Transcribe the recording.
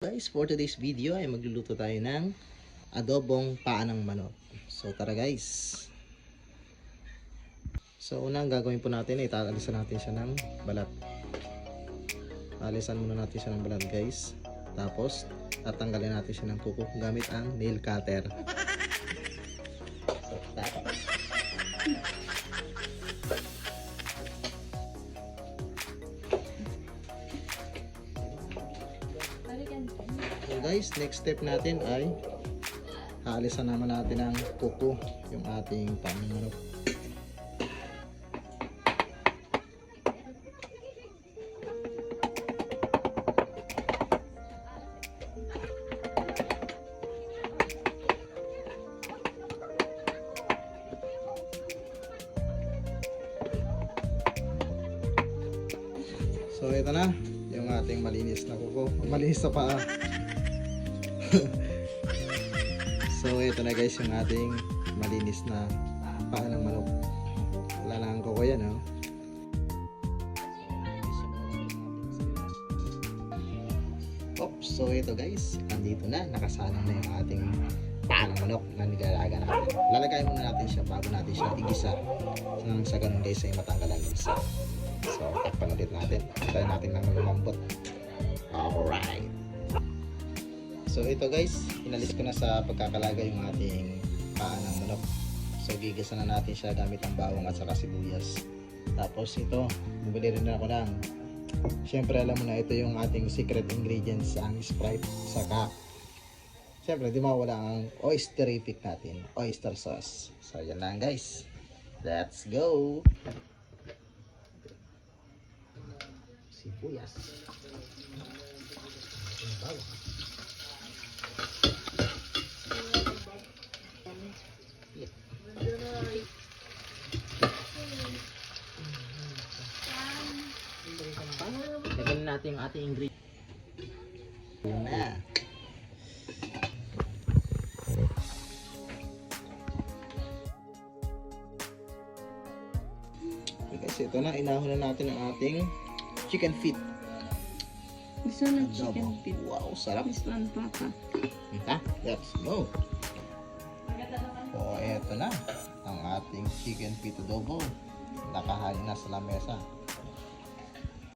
Guys, for today's video ay magluluto tayo ng adobong paa ng manok. So tara guys. So unang gagawin po natin ay tatalisan natin siya ng balat. Alisan muna natin siya ng balat guys. Tapos tatanggalin natin siya ng kuko gamit ang nail cutter. So tapos so guys, next step natin ay haalisan naman natin ng kuko yung ating pamanok. So ito na yung ating malinis na kuko, malinis na paa. So ito na guys yung ating malinis na paa ng manok. Wala lang ang kuko yan, oh. Oops, so ito guys, andito na, nakasalang na yung ating paa ng manok na nilalaga natin. Lalagay muna natin siya bago natin siya igisa. Nang sa ganun guys ay matanggal ang gisa. So takpan ulit natin. Tayo natin lang lumambot. Alright. So ito guys, inalis ko na sa pagkakalaga yung ating paa ng manok. So gigisa na natin siya gamit ang bawang at saka sibuyas. Tapos ito, bumili rin ako ng, syempre alam mo na ito yung ating secret ingredients, ang Sprite. Saka syempre di mawala ang oysterific natin, oyster sauce. So yan lang guys. Let's go. Sibuyas. Bawang. Lagyan natin yung ating ingredient. Na. Okay guys, ito na. Inahon na natin ang ating chicken feet. This one ang chicken feet. Wow, sarap. This one papa. Ha? Let's go. So, eto na ang ating chicken feet adobo. Nakahali na sa lamesa.